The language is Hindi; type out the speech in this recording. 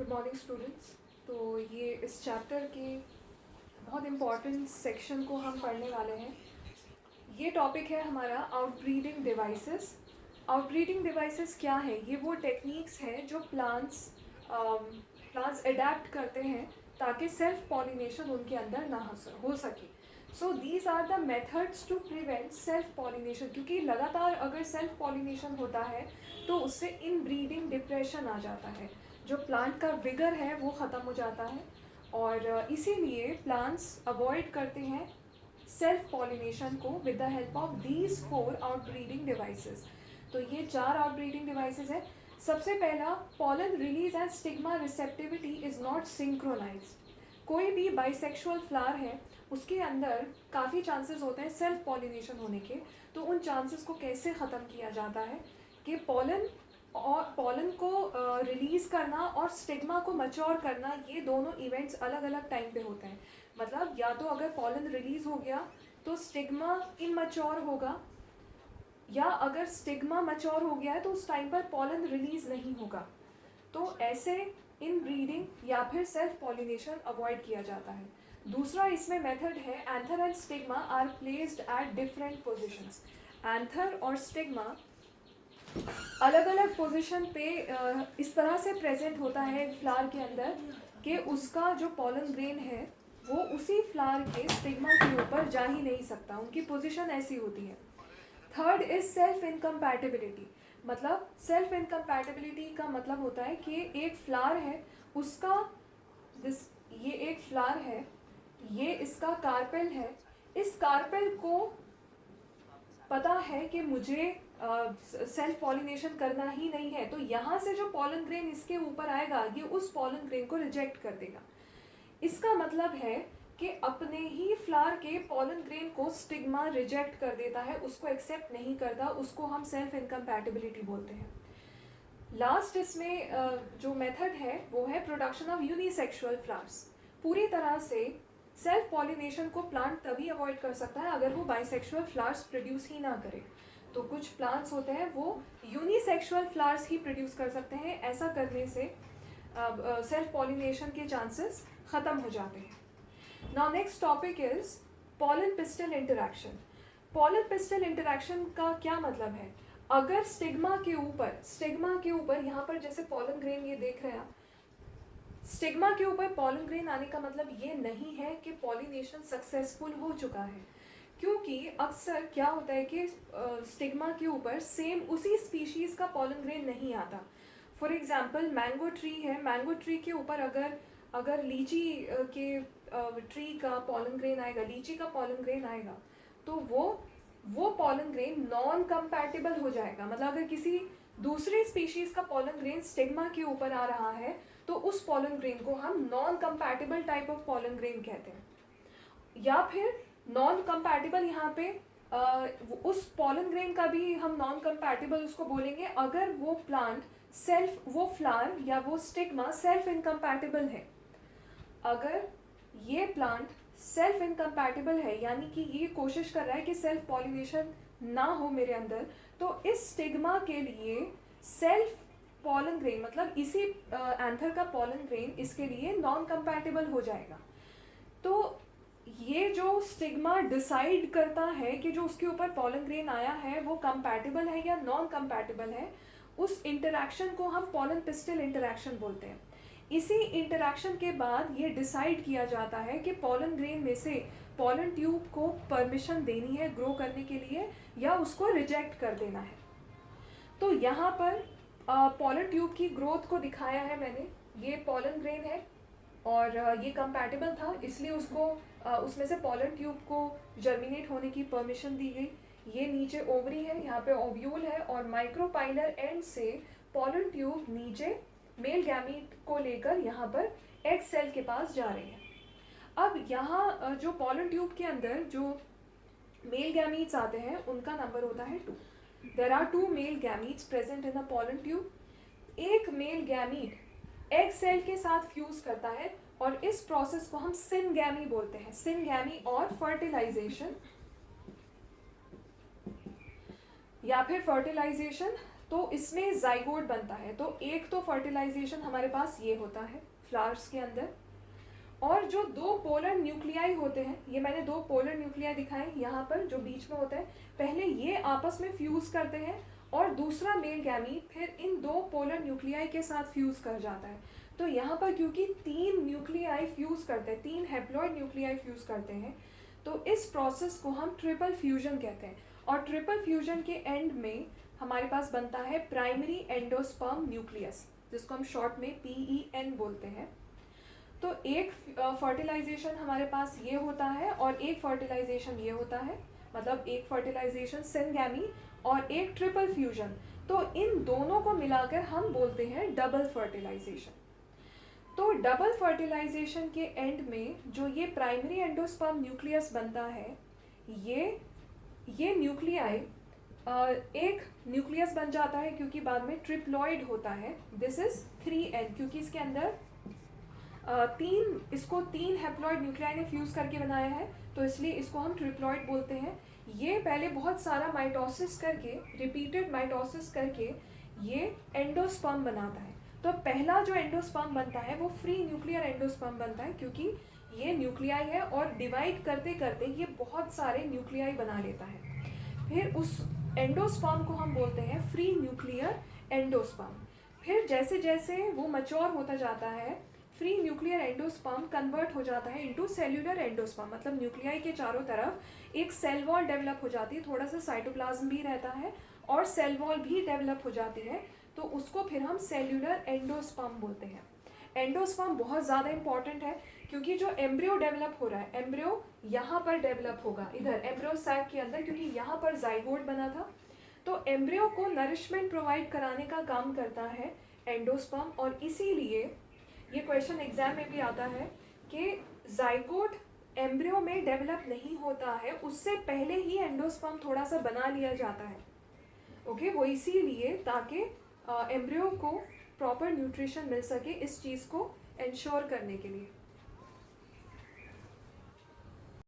Good morning students. तो ये इस चैप्टर के बहुत इम्पॉर्टेंट सेक्शन को हम पढ़ने वाले हैं। ये टॉपिक है हमारा आउटब्रीडिंग डिवाइसेस। आउटब्रीडिंग डिवाइसेस क्या है? ये वो टेक्निक्स हैं जो प्लांट्स अडेप्ट करते हैं ताकि सेल्फ पॉलिनेशन उनके अंदर ना हो सके। So these are the methods to prevent self pollination, क्योंकि लगातार अगर सेल्फ पॉलिनेशन होता है तो उससे इन ब्रीडिंग डिप्रेशन आ जाता है, जो प्लांट का विगर है वो ख़त्म हो जाता है। और इसीलिए प्लांट्स अवॉइड करते हैं सेल्फ पॉलिनेशन को with the help of these 4 outbreeding devices. तो ये 4 आउटब्रीडिंग डिवाइसेस है। सबसे पहला, pollen release and stigma receptivity is not synchronised. कोई भी बाइसेक्सुअल फ्लावर है उसके अंदर काफ़ी चांसेस होते हैं सेल्फ पॉलिनेशन होने के। तो उन चांसेस को कैसे ख़त्म किया जाता है कि पॉलन को रिलीज़ करना और स्टिग्मा को मैच्योर करना, ये दोनों इवेंट्स अलग अलग टाइम पे होते हैं। मतलब या तो अगर पॉलन रिलीज़ हो गया तो स्टिग्मा इमैच्योर होगा, या अगर स्टिग्मा मैच्योर हो गया है तो उस टाइम पर पॉलन रिलीज़ नहीं होगा। तो ऐसे इन ब्रीडिंग या फिर सेल्फ पॉलिनेशन अवॉइड किया जाता है। दूसरा इसमें मेथड है, anther and stigma are placed at different positions. Anther और स्टिग्मा अलग अलग पोजीशन पे इस तरह से प्रेजेंट होता है फ्लावर के अंदर कि उसका जो पॉलन ग्रेन है वो उसी फ्लावर के स्टिग्मा के ऊपर जा ही नहीं सकता। उनकी पोजीशन ऐसी होती है। Third is self incompatibility. मतलब सेल्फ इनकम्पैटिबिलिटी का मतलब होता है कि एक फ्लावर है, उसका ये एक फ्लावर है, ये इसका कार्पेल है। इस कार्पेल को पता है कि मुझे सेल्फ पॉलिनेशन करना ही नहीं है, तो यहाँ से जो पॉलन ग्रेन इसके ऊपर आएगा ये उस पॉलन ग्रेन को रिजेक्ट कर देगा। इसका मतलब है कि अपने ही फ्लावर के पॉलन ग्रेन को स्टिग्मा रिजेक्ट कर देता है, उसको एक्सेप्ट नहीं करता, उसको हम सेल्फ इनकम्पैटिबिलिटी बोलते हैं। लास्ट इसमें जो मेथड है वो है प्रोडक्शन ऑफ यूनिसेक्सुअल फ्लावर्स। पूरी तरह से सेल्फ पॉलिनेशन को प्लांट तभी अवॉइड कर सकता है अगर वो बाइसेक्सुअल फ्लावर्स प्रोड्यूस ही ना करे। तो कुछ प्लांट्स होते हैं वो यूनिसेक्सुअल फ्लावर्स ही प्रोड्यूस कर सकते हैं। ऐसा करने से सेल्फ पॉलिनेशन के चांसेस ख़त्म हो जाते हैं। Now next topic is pollen pistol interaction. Pollen pistol interaction का क्या मतलब है? अगर स्टिग्मा के ऊपर यहाँ पर जैसे पॉलन ग्रेन ये देख रहे हैं आप, स्टिग्मा के ऊपर पॉलन ग्रेन आने का मतलब ये नहीं है कि पॉलिनेशन सक्सेसफुल हो चुका है, क्योंकि अक्सर क्या होता है कि स्टिग्मा के ऊपर सेम उसी स्पीशीज़ का पॉलन ग्रेन नहीं आता। फॉर एग्जांपल मैंगो ट्री है, मैंगो ट्री के ऊपर अगर लीची के ट्री का पॉलन ग्रेन आएगा, लीची का पॉलन ग्रेन आएगा, तो वो पॉलन ग्रेन नॉन कंपैटिबल हो जाएगा। मतलब अगर किसी दूसरी स्पीशीज़ का पॉलन ग्रेन स्टिग्मा के ऊपर आ रहा है तो उस पॉलन ग्रेन को हम non compatible type of pollen grain कहते हैं। या फिर नॉन कंपैटिबल यहाँ पे उस पॉलन ग्रेन का भी हम नॉन कंपैटिबल उसको बोलेंगे अगर वो फ्लावर या वो स्टिग्मा सेल्फ इनकम्पैटिबल है। अगर ये प्लांट सेल्फ इनकम्पैटिबल है, यानी कि ये कोशिश कर रहा है कि सेल्फ पॉलिनेशन ना हो मेरे अंदर, तो इस स्टिग्मा के लिए सेल्फ पॉलन ग्रेन, मतलब इसी एंथर का पॉलन ग्रेन इसके लिए नॉन कंपैटिबल हो जाएगा। तो ये जो स्टिग्मा डिसाइड करता है कि जो उसके ऊपर पॉलन ग्रेन आया है वो कंपैटिबल है या नॉन कंपैटिबल है, उस इंटरैक्शन को हम पॉलन पिस्टल इंटरैक्शन बोलते हैं। इसी इंटरैक्शन के बाद ये डिसाइड किया जाता है कि पॉलन ग्रेन में से पॉलन ट्यूब को परमिशन देनी है ग्रो करने के लिए या उसको रिजेक्ट कर देना है। तो यहाँ पर पॉलन ट्यूब की ग्रोथ को दिखाया है मैंने। ये पॉलन ग्रेन है और ये कंपैटिबल था, इसलिए उसको उसमें से पॉलन ट्यूब को जर्मिनेट होने की परमिशन दी गई। ये नीचे ओवरी है, यहाँ पे ओव्यूल है और माइक्रोपाइलर एंड से पॉलन ट्यूब नीचे मेल गैमीट को लेकर यहाँ पर एग सेल के पास जा रहे हैं। अब यहाँ जो पॉलन ट्यूब के अंदर जो मेल गैमीट्स आते हैं उनका नंबर होता है 2। There are 2 male gametes present in the pollen tube. एक मेल गैमीट एग सेल के साथ फ्यूज करता है और इस प्रोसेस को हम सिनगैमी बोलते हैं। सिनगैमी और फर्टिलाइजेशन या फिर फर्टिलाइजेशन। तो इसमें जाइगोट बनता है। तो एक तो फर्टिलाइजेशन हमारे पास ये होता है फ्लावर्स के अंदर, और जो दो पोलर न्यूक्लियाई होते हैं, ये मैंने दो पोलर न्यूक्लियाई दिखाए यहाँ पर जो बीच में होते हैं, पहले ये आपस में फ्यूज करते हैं और दूसरा मेल गैमीट फिर इन दो पोलर न्यूक्लियाई के साथ फ्यूज कर जाता है। तो यहाँ पर क्योंकि तीन न्यूक्लियाई फ्यूज करते हैं, तीन हैप्लॉइड न्यूक्लियाई फ्यूज करते हैं, तो इस प्रोसेस को हम ट्रिपल फ्यूजन कहते हैं। और ट्रिपल फ्यूजन के एंड में हमारे पास बनता है प्राइमरी एंडोस्पर्म न्यूक्लियस, जिसको हम शॉर्ट में PEN बोलते हैं। तो एक फर्टिलाइजेशन हमारे पास ये होता है और एक फर्टिलाइजेशन ये होता है, मतलब एक फर्टिलाइजेशन सिनगैमी और एक ट्रिपल फ्यूजन। तो इन दोनों को मिलाकर हम बोलते हैं डबल फर्टिलाइजेशन। तो डबल फर्टिलाइजेशन के एंड में जो ये प्राइमरी एंडोस्पर्म न्यूक्लियस बनता है, ये न्यूक्लियाई एक न्यूक्लियस बन जाता है क्योंकि बाद में ट्रिप्लॉइड होता है। दिस इज 3N, क्योंकि इसके अंदर तीन हैप्लॉइड न्यूक्लियाई ने फ्यूज करके बनाया है, तो इसलिए इसको हम ट्रिप्लॉइड बोलते हैं। ये पहले बहुत सारा माइटोसिस करके, रिपीटेड माइटोसिस करके ये एंडोस्पर्म बनाता है। तो पहला जो एंडोस्पर्म बनता है वो फ्री न्यूक्लियर एंडोस्पर्म बनता है, क्योंकि ये न्यूक्लियाई है और डिवाइड करते करते ये बहुत सारे न्यूक्लियाई बना लेता है। फिर उस एंडोस्पर्म को हम बोलते हैं फ्री न्यूक्लियर एंडोस्पर्म। फिर जैसे जैसे वो मैच्योर होता जाता है, फ्री न्यूक्लियर एंडोस्पर्म कन्वर्ट हो जाता है इनटू सेल्यूलर एंडोस्पर्म, मतलब न्यूक्लियाई के चारों तरफ एक सेल वॉल डेवलप हो जाती है, थोड़ा सा साइटोप्लाज्म भी रहता है और सेल वॉल भी डेवलप हो जाती है, तो उसको फिर हम सेल्यूलर एंडोस्पर्म बोलते हैं। एंडोस्पर्म बहुत ज़्यादा इंपॉर्टेंट है क्योंकि जो एम्ब्रियो डेवलप हो रहा है, एम्ब्रियो यहाँ पर डेवलप होगा, इधर एम्ब्रियो सैक के अंदर, क्योंकि यहाँ पर जाइगोट बना था। तो एम्ब्रियो को नरिशमेंट प्रोवाइड कराने का काम करता है एंडोस्पर्म, और इसीलिए ये क्वेश्चन एग्जाम में भी आता है कि जाइगोट एम्ब्रियो में डेवलप नहीं होता है, उससे पहले ही एंडोस्पर्म थोड़ा सा बना लिया जाता है। ओके, वो इसीलिए ताकि एम्ब्रियो को प्रॉपर न्यूट्रिशन मिल सके, इस चीज़ को इंश्योर करने के लिए।